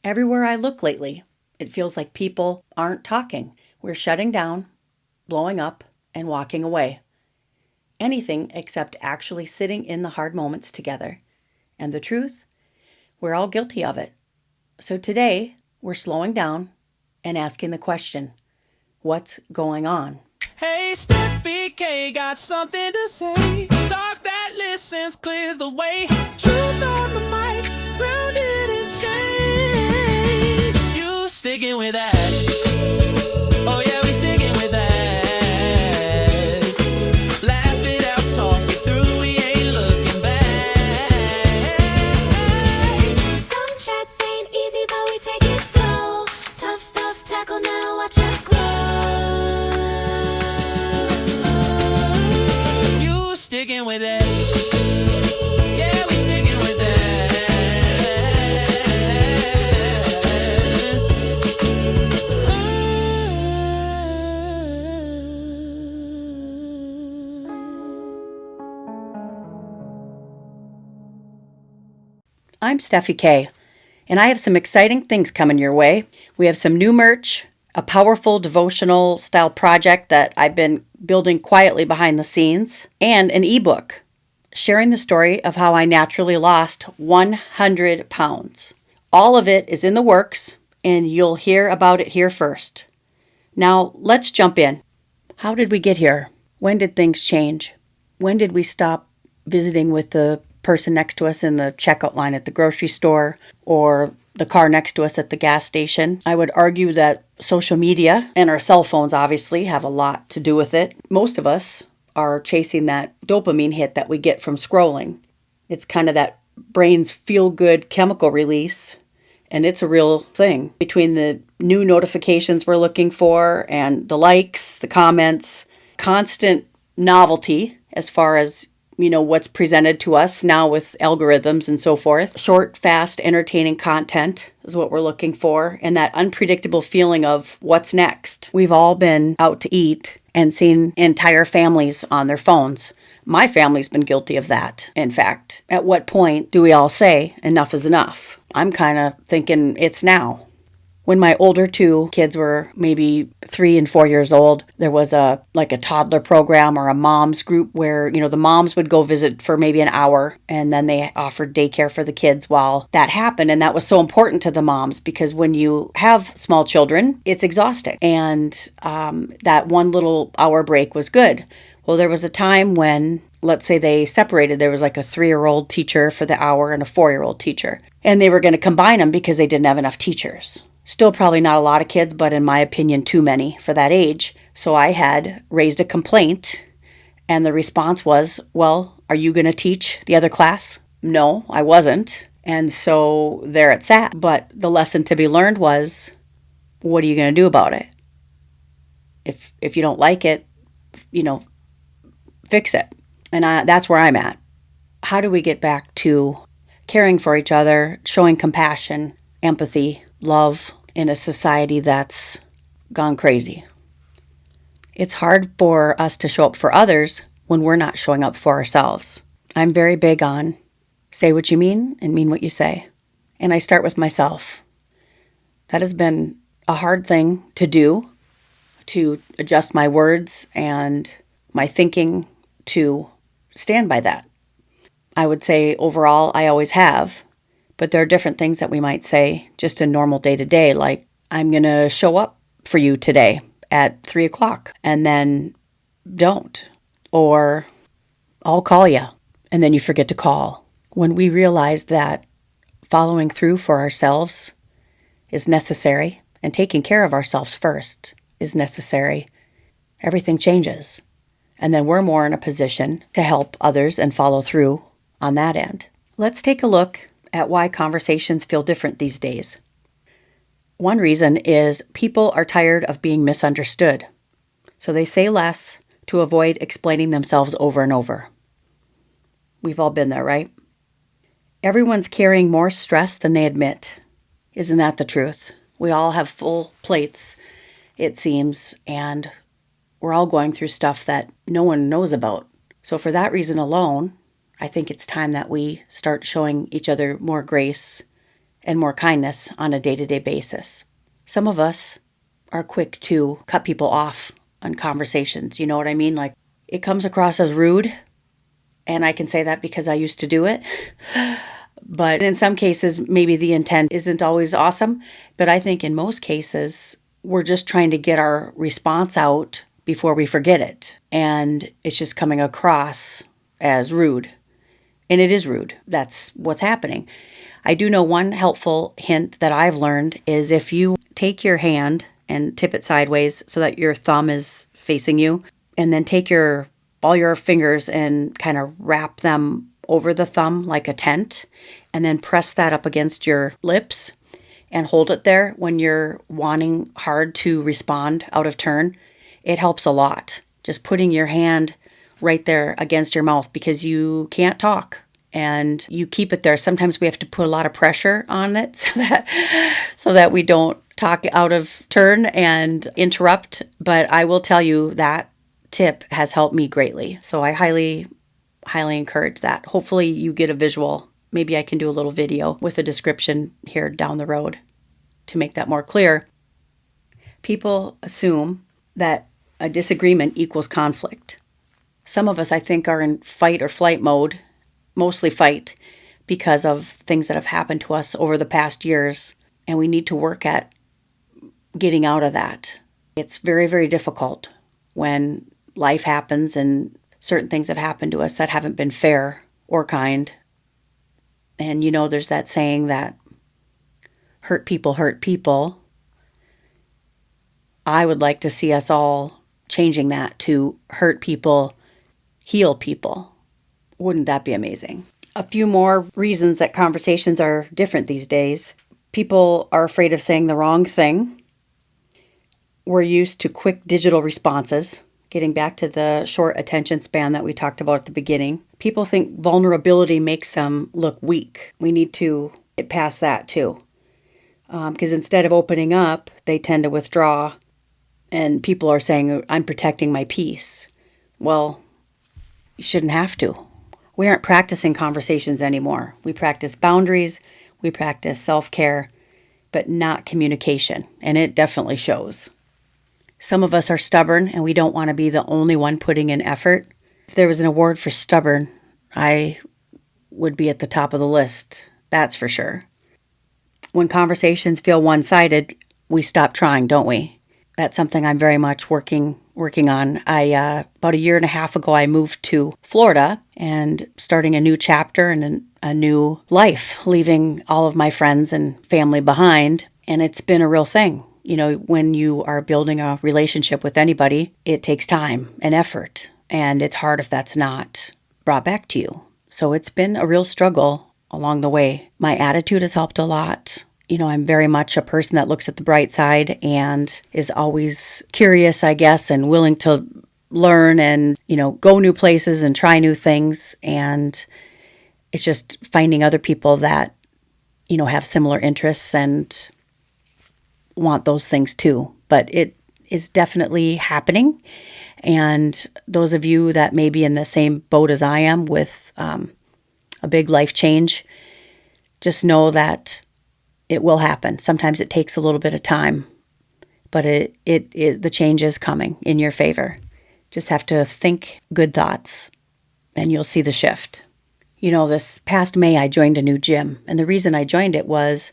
Everywhere I look lately, it feels like people aren't talking. We're shutting down, blowing up, and walking away. Anything except actually sitting in the hard moments together. And the truth? We're all guilty of it. So today, we're slowing down and asking the question, what's going on? Hey, Steffi K, got something to say. Talk that listens, clears the way. Truth on the mic, grounded in change. You sticking with that? Oh yeah, we sticking with that. Laugh it out, talk it through, we ain't looking back. Some chats ain't easy, but we take it slow. Tough stuff, tackle now, watch us glow. You sticking with that? Yeah, we sticking with that. I'm Steffi K, and I have some exciting things coming your way. We have some new merch, a powerful devotional style project that I've been building quietly behind the scenes, and an ebook sharing the story of how I naturally lost 100 pounds. All of it is in the works, and you'll hear about it here first. Now, let's jump in. How did we get here? When did things change? When did we stop visiting with the person next to us in the checkout line at the grocery store or the car next to us at the gas station? I would argue that social media and our cell phones obviously have a lot to do with it. Most of us are chasing that dopamine hit that we get from scrolling. It's kind of that brain's feel-good chemical release, and it's a real thing. Between the new notifications we're looking for and the likes, the comments, constant novelty as far as what's presented to us now with algorithms and so forth. Short, fast, entertaining content is what we're looking for, and that unpredictable feeling of what's next. We've all been out to eat and seen entire families on their phones. My family's been guilty of that. In fact, at what point do we all say enough is enough? I'm kind of thinking it's now. When my older two kids were maybe 3 and 4 years old, there was a toddler program or a mom's group where, the moms would go visit for maybe an hour, and then they offered daycare for the kids while that happened. And that was so important to the moms because when you have small children, it's exhausting. And that one little hour break was good. Well, there was a time when, let's say they separated. There was like a 3-year-old teacher for the hour and a 4-year-old teacher. And they were going to combine them because they didn't have enough teachers. Still probably not a lot of kids, but in my opinion, too many for that age. So I had raised a complaint, and the response was, well, are you going to teach the other class? No, I wasn't. And so there it sat. But the lesson to be learned was, what are you going to do about it? If you don't like it, fix it. And that's where I'm at. How do we get back to caring for each other, showing compassion, empathy, love in a society that's gone crazy? It's hard for us to show up for others when we're not showing up for ourselves. I'm very big on say what you mean and mean what you say. And I start with myself. That has been a hard thing to do, to adjust my words and my thinking to stand by that. I would say overall I always have. But there are different things that we might say just in normal day-to-day, like, I'm going to show up for you today at 3 o'clock, and then don't. Or, I'll call you, and then you forget to call. When we realize that following through for ourselves is necessary, and taking care of ourselves first is necessary, everything changes. And then we're more in a position to help others and follow through on that end. Let's take a look at why conversations feel different these days. One reason is people are tired of being misunderstood, so they say less to avoid explaining themselves over and over. We've all been there, right? Everyone's carrying more stress than they admit. Isn't that the truth? We all have full plates, it seems, and we're all going through stuff that no one knows about. So for that reason alone, I think it's time that we start showing each other more grace and more kindness on a day-to-day basis. Some of us are quick to cut people off on conversations. You know what I mean? Like, it comes across as rude, and I can say that because I used to do it. But in some cases, maybe the intent isn't always awesome. But I think in most cases, we're just trying to get our response out before we forget it. And it's just coming across as rude. And it is rude. That's what's happening. I do know one helpful hint that I've learned is if you take your hand and tip it sideways so that your thumb is facing you, and then take all your fingers and kind of wrap them over the thumb like a tent, and then press that up against your lips and hold it there when you're wanting hard to respond out of turn, it helps a lot. Just putting your hand right there against your mouth because you can't talk and you keep it there. Sometimes we have to put a lot of pressure on it so that we don't talk out of turn and interrupt. But I will tell you that tip has helped me greatly. So I highly encourage that. Hopefully you get a visual. Maybe I can do a little video with a description here down the road to make that more clear. People assume that a disagreement equals conflict. Some of us, I think, are in fight or flight mode, mostly fight, because of things that have happened to us over the past years, and we need to work at getting out of that. It's very, very difficult when life happens and certain things have happened to us that haven't been fair or kind. And there's that saying that hurt people hurt people. I would like to see us all changing that to hurt people, heal people. Wouldn't that be amazing? A few more reasons that conversations are different these days. People are afraid of saying the wrong thing. We're used to quick digital responses. Getting back to the short attention span that we talked about at the beginning. People think vulnerability makes them look weak. We need to get past that too. Because instead of opening up, they tend to withdraw. And people are saying, I'm protecting my peace. Well, you shouldn't have to. We aren't practicing conversations anymore. We practice boundaries, we practice self-care, but not communication. And it definitely shows. Some of us are stubborn and we don't want to be the only one putting in effort. If there was an award for stubborn, I would be at the top of the list. That's for sure. When conversations feel one-sided, we stop trying, don't we? That's something I'm very much working on. About a year and a half ago, I moved to Florida and starting a new chapter and a new life, leaving all of my friends and family behind. And it's been a real thing. When you are building a relationship with anybody, it takes time and effort, and it's hard if that's not brought back to you. So it's been a real struggle along the way. My attitude has helped a lot. I'm very much a person that looks at the bright side and is always curious, I guess, and willing to learn and, go new places and try new things. And it's just finding other people that, have similar interests and want those things too. But it is definitely happening. And those of you that may be in the same boat as I am with a big life change, just know that it will happen. Sometimes it takes a little bit of time, but the change is coming in your favor. Just have to think good thoughts and you'll see the shift. This past May, I joined a new gym. And the reason I joined it was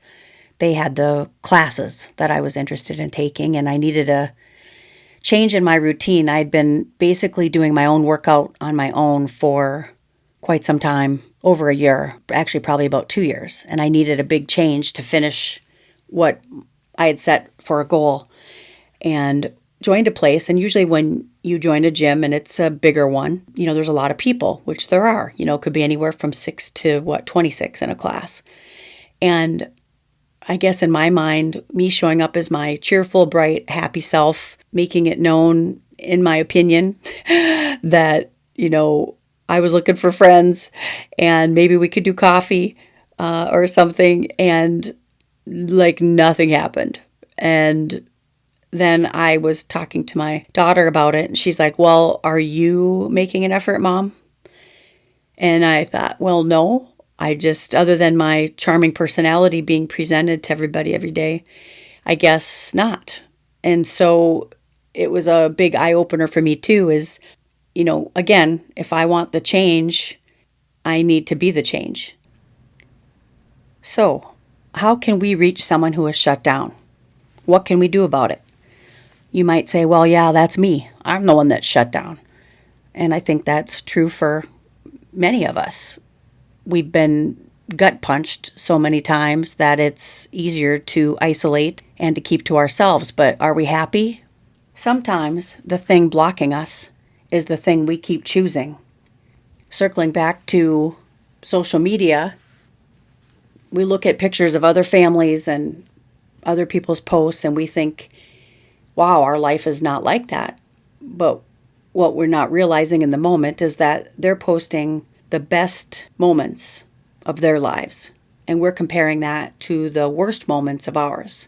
they had the classes that I was interested in taking, and I needed a change in my routine. I'd been basically doing my own workout on my own for quite some time, over a year, actually probably about 2 years. And I needed a big change to finish what I had set for a goal, and joined a place. And usually when you join a gym and it's a bigger one, there's a lot of people, which there are, it could be anywhere from 6 to 26 in a class. And I guess in my mind, me showing up as my cheerful, bright, happy self, making it known, in my opinion, that, I was looking for friends and maybe we could do coffee or something, and nothing happened. And then I was talking to my daughter about it, and she's like, well, are you making an effort, Mom? And I thought, well, no, I just, other than my charming personality being presented to everybody every day, I guess not. And so it was a big eye opener for me too, is, again, if I want the change, I need to be the change. So, how can we reach someone who is shut down? What can we do about it? You might say, well, yeah, that's me. I'm the one that's shut down. And I think that's true for many of us. We've been gut punched so many times that it's easier to isolate and to keep to ourselves. But are we happy? Sometimes the thing blocking us is the thing we keep choosing. Circling back to social media, we look at pictures of other families and other people's posts and we think, wow, our life is not like that. But what we're not realizing in the moment is that they're posting the best moments of their lives. And we're comparing that to the worst moments of ours.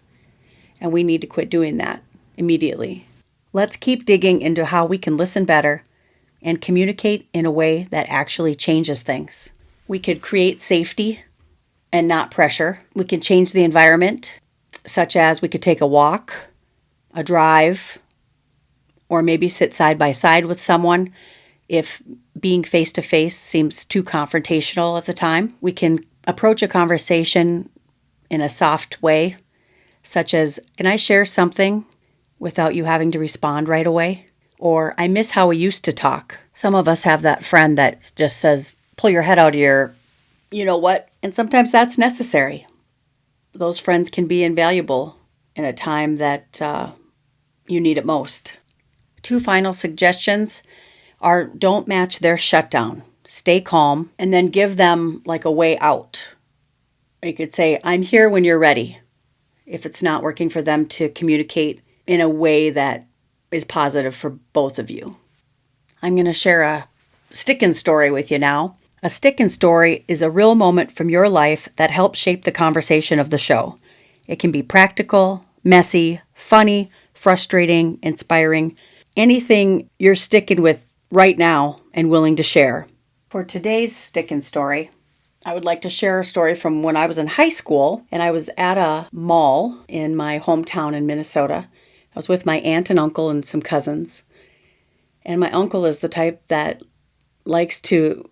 And we need to quit doing that immediately. Let's keep digging into how we can listen better and communicate in a way that actually changes things. We could create safety and not pressure. We can change the environment, such as we could take a walk, a drive, or maybe sit side by side with someone. If being face to face seems too confrontational at the time, we can approach a conversation in a soft way, such as, can I share something without you having to respond right away? Or, I miss how we used to talk. Some of us have that friend that just says, pull your head out of your, you know what? And sometimes that's necessary. Those friends can be invaluable in a time that you need it most. 2 final suggestions are, don't match their shutdown. Stay calm and then give them like a way out. You could say, I'm here when you're ready. If it's not working for them to communicate in a way that is positive for both of you. I'm going to share a stickin' story with you now. A stickin' story is a real moment from your life that helps shape the conversation of the show. It can be practical, messy, funny, frustrating, inspiring, anything you're sticking with right now and willing to share. For today's stickin' story, I would like to share a story from when I was in high school and I was at a mall in my hometown in Minnesota. I was with my aunt and uncle and some cousins. And my uncle is the type that likes to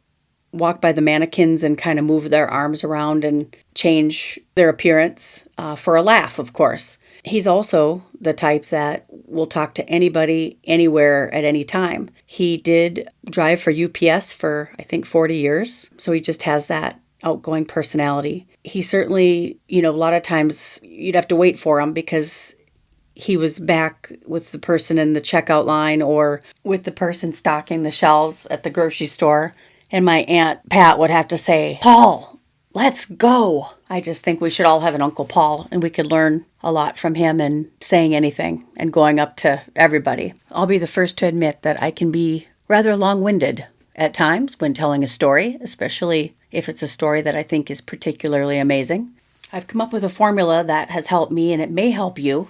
walk by the mannequins and kind of move their arms around and change their appearance for a laugh, of course. He's also the type that will talk to anybody, anywhere, at any time. He did drive for UPS for, I think, 40 years. So he just has that outgoing personality. He certainly, a lot of times you'd have to wait for him because he was back with the person in the checkout line or with the person stocking the shelves at the grocery store. And my Aunt Pat would have to say, Paul, let's go. I just think we should all have an Uncle Paul and we could learn a lot from him and saying anything and going up to everybody. I'll be the first to admit that I can be rather long-winded at times when telling a story, especially if it's a story that I think is particularly amazing. I've come up with a formula that has helped me and it may help you.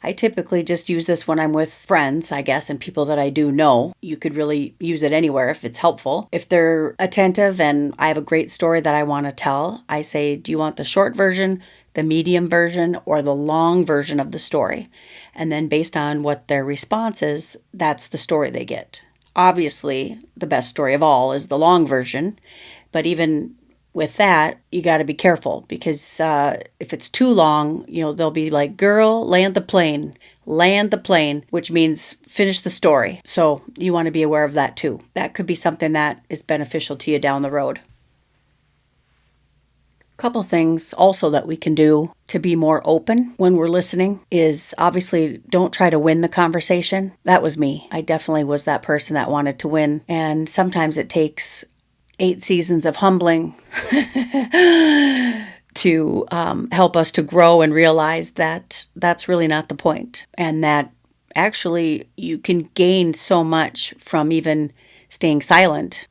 I typically just use this when I'm with friends, I guess, and people that I do know. You could really use it anywhere if it's helpful. If they're attentive and I have a great story that I want to tell, I say, do you want the short version, the medium version, or the long version of the story? And then based on what their response is, that's the story they get. Obviously, the best story of all is the long version, but even with that, you got to be careful because if it's too long, they'll be like, girl, land the plane, which means finish the story. So you want to be aware of that too. That could be something that is beneficial to you down the road. A couple things also that we can do to be more open when we're listening is obviously don't try to win the conversation. That was me. I definitely was that person that wanted to win. And sometimes it takes 8 seasons of humbling to help us to grow and realize that that's really not the point. And that actually you can gain so much from even staying silent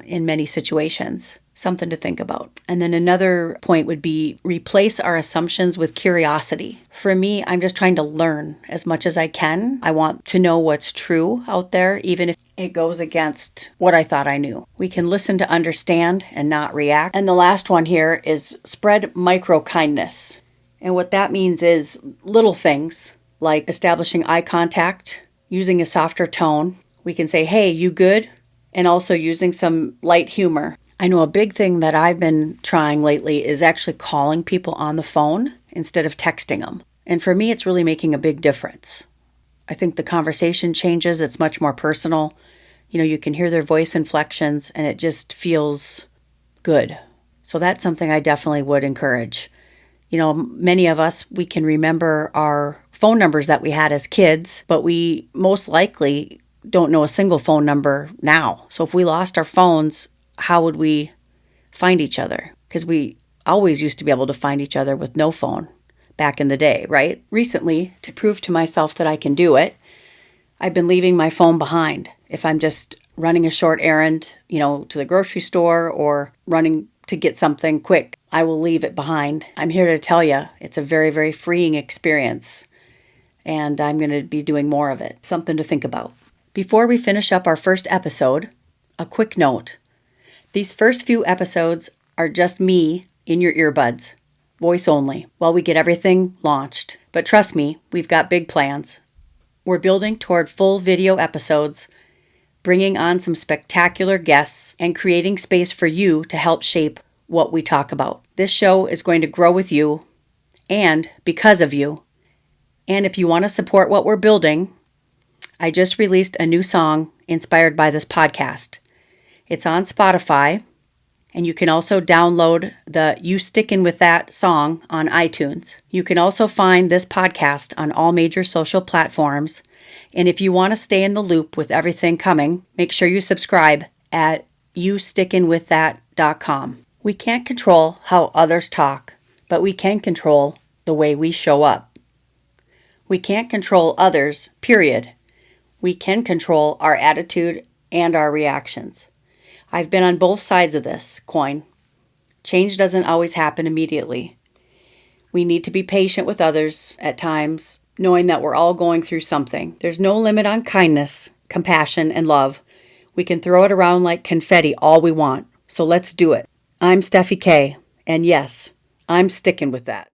in many situations. Something to think about. And then another point would be replace our assumptions with curiosity. For me, I'm just trying to learn as much as I can. I want to know what's true out there, even if it goes against what I thought I knew. We can listen to understand and not react. And the last one here is spread micro kindness. And what that means is little things like establishing eye contact, using a softer tone. We can say, hey, you good? And also using some light humor. I know a big thing that I've been trying lately is actually calling people on the phone instead of texting them. And for me, it's really making a big difference. I think the conversation changes. It's much more personal. You can hear their voice inflections and it just feels good. So that's something I definitely would encourage. Many of us, we can remember our phone numbers that we had as kids, but we most likely don't know a single phone number now. So if we lost our phones, how would we find each other? Because we always used to be able to find each other with no phone back in the day, right? Recently, to prove to myself that I can do it, I've been leaving my phone behind. If I'm just running a short errand, to the grocery store or running to get something quick, I will leave it behind. I'm here to tell you, it's a very, very freeing experience. And I'm going to be doing more of it. Something to think about. Before we finish up our first episode, a quick note. These first few episodes are just me in your earbuds, voice only, while we get everything launched. But trust me, we've got big plans. We're building toward full video episodes, bringing on some spectacular guests, and creating space for you to help shape what we talk about. This show is going to grow with you and because of you. And if you want to support what we're building, I just released a new song inspired by this podcast. It's on Spotify, and you can also download the You Stickin With That song on iTunes. You can also find this podcast on all major social platforms. And if you want to stay in the loop with everything coming, make sure you subscribe at youstickinwiththat.com. We can't control how others talk, but we can control the way we show up. We can't control others, period. We can control our attitude and our reactions. I've been on both sides of this coin. Change doesn't always happen immediately. We need to be patient with others at times, knowing that we're all going through something. There's no limit on kindness, compassion, and love. We can throw it around like confetti all we want. So let's do it. I'm Steffi K, and yes, I'm sticking with that.